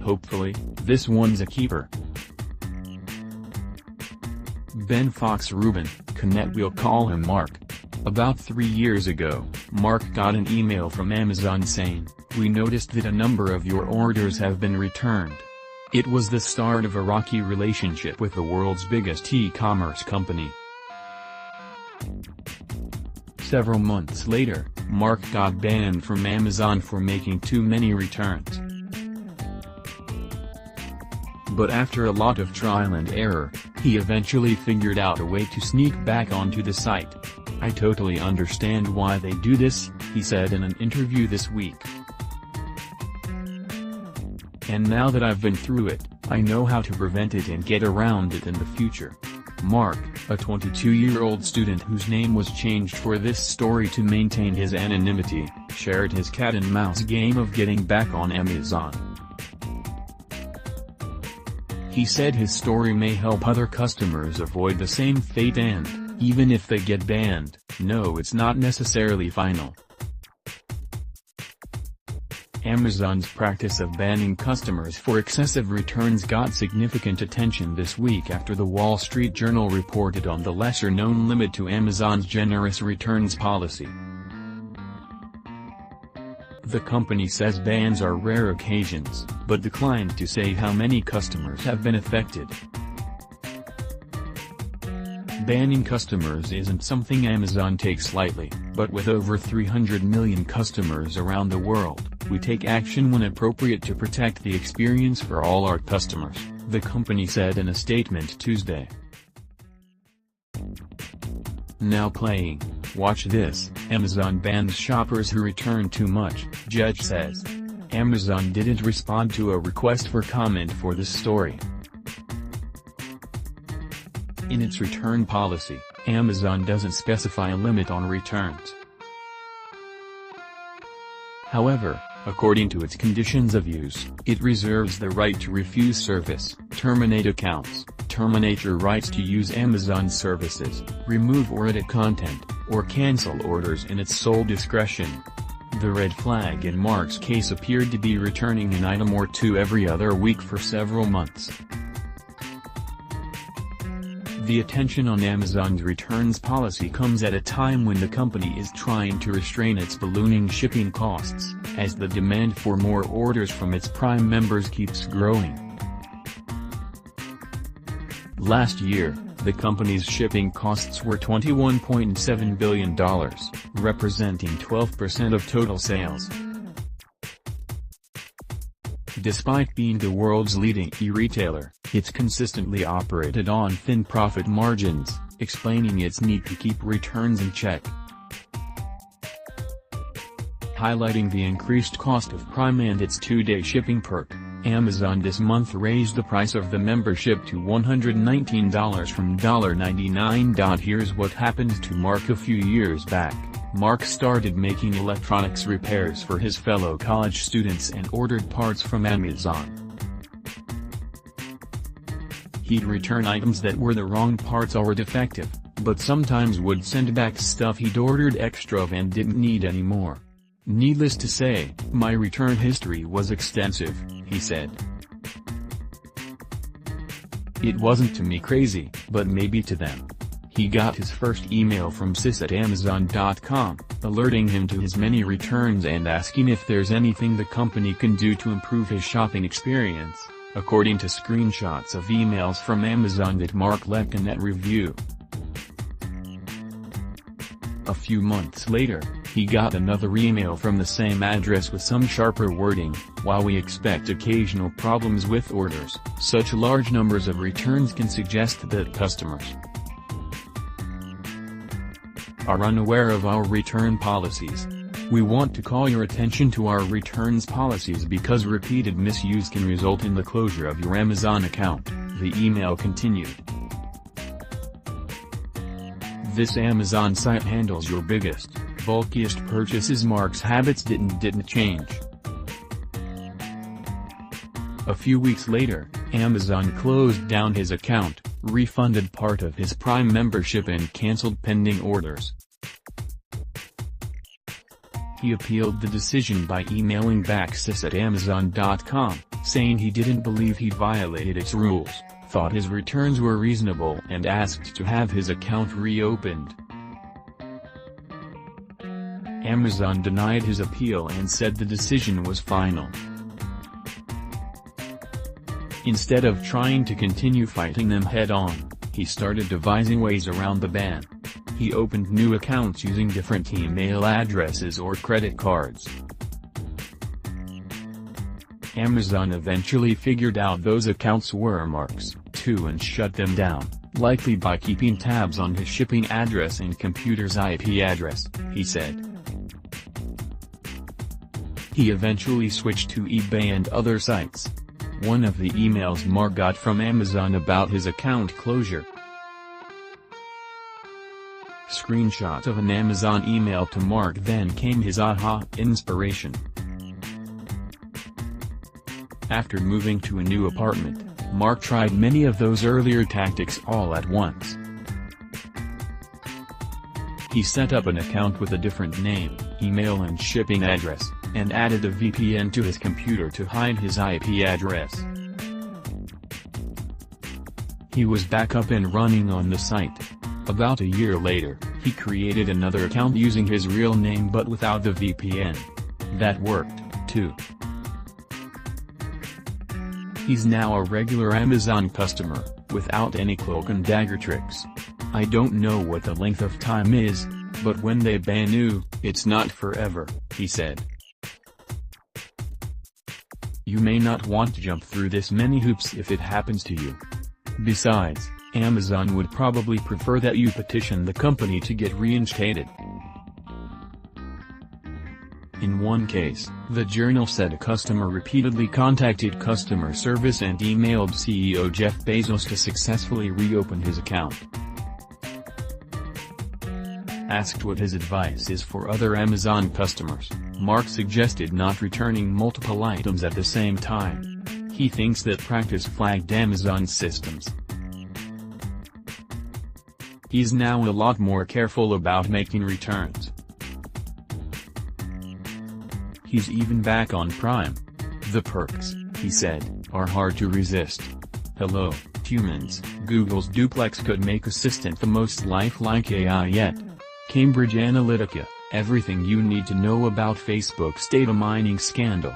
Hopefully, this one's a keeper. Ben Fox Rubin, Connect, we'll call him Mark. About 3 years ago, Mark got an email from Amazon saying, "We noticed that a number of your orders have been returned." It was the start of a rocky relationship with the world's biggest e-commerce company. Several months later, Mark got banned from Amazon for making too many returns. But after a lot of trial and error, he eventually figured out a way to sneak back onto the site. "I totally understand why they do this," he said in an interview this week. "And now that I've been through it, I know how to prevent it and get around it in the future." Mark, a 22-year-old student whose name was changed for this story to maintain his anonymity, shared his cat-and-mouse game of getting back on Amazon. He said his story may help other customers avoid the same fate and, even if they get banned, no, it's not necessarily final. Amazon's practice of banning customers for excessive returns got significant attention this week after the Wall Street Journal reported on the lesser-known limit to Amazon's generous returns policy. The company says bans are rare occasions, but declined to say how many customers have been affected. Banning customers isn't something Amazon takes lightly, but with over 300 million customers around the world, we take action when appropriate to protect the experience for all our customers, the company said in a statement Tuesday. Now playing, watch this, Amazon bans shoppers who return too much, judge says. Amazon didn't respond to a request for comment for this story. In its return policy, Amazon doesn't specify a limit on returns. However, according to its conditions of use, it reserves the right to refuse service, terminate accounts, terminate your rights to use Amazon services, remove or edit content, or cancel orders in its sole discretion. The red flag in Mark's case appeared to be returning an item or two every other week for several months. The attention on Amazon's returns policy comes at a time when the company is trying to restrain its ballooning shipping costs, as the demand for more orders from its Prime members keeps growing. Last year, the company's shipping costs were $21.7 billion, representing 12% of total sales. Despite being the world's leading e-retailer, it's consistently operated on thin profit margins, explaining its need to keep returns in check. Highlighting the increased cost of Prime and its 2-day shipping perk, Amazon this month raised the price of the membership to $119 from $99. Here's what happened to Mark a few years back. Mark started making electronics repairs for his fellow college students and ordered parts from Amazon. He'd return items that were the wrong parts or defective, but sometimes would send back stuff he'd ordered extra of and didn't need anymore. Needless to say, my return history was extensive, he said. It wasn't to me crazy, but maybe to them. He got his first email from sis@amazon.com, alerting him to his many returns and asking if there's anything the company can do to improve his shopping experience, according to screenshots of emails from Amazon that Mark let Connect review. A few months later, he got another email from the same address with some sharper wording. While we expect occasional problems with orders, such large numbers of returns can suggest that customers are unaware of our return policies. We want to call your attention to our returns policies because repeated misuse can result in the closure of your Amazon account, the email continued. This Amazon site handles your biggest, bulkiest purchases. Mark's habits didn't change. A few weeks later, Amazon closed down his account, refunded part of his Prime membership and canceled pending orders. He appealed the decision by emailing back sis@amazon.com, saying he didn't believe he violated its rules, thought his returns were reasonable and asked to have his account reopened. Amazon denied his appeal and said the decision was final. Instead of trying to continue fighting them head-on, he started devising ways around the ban. He opened new accounts using different email addresses or credit cards. Amazon eventually figured out those accounts were marks, too, and shut them down, likely by keeping tabs on his shipping address and computer's IP address, he said. He eventually switched to eBay and other sites. One of the emails Mark got from Amazon about his account closure. Screenshot of an Amazon email to Mark, then came his aha inspiration. After moving to a new apartment, Mark tried many of those earlier tactics all at once. He set up an account with a different name, email and shipping address, and added a VPN to his computer to hide his IP address. He was back up and running on the site. About a year later, he created another account using his real name but without the VPN. That worked, too. He's now a regular Amazon customer, without any cloak and dagger tricks. I don't know what the length of time is, but when they ban you, it's not forever, he said. You may not want to jump through this many hoops if it happens to you. Besides, Amazon would probably prefer that you petition the company to get reinstated. In one case, the Journal said a customer repeatedly contacted customer service and emailed CEO Jeff Bezos to successfully reopen his account. Asked what his advice is for other Amazon customers, Mark suggested not returning multiple items at the same time. He thinks that practice flagged Amazon's systems. He's now a lot more careful about making returns. He's even back on Prime. The perks, he said, are hard to resist. Hello, humans, Google's Duplex could make Assistant the most lifelike AI yet. Cambridge Analytica, everything you need to know about Facebook's data mining scandal.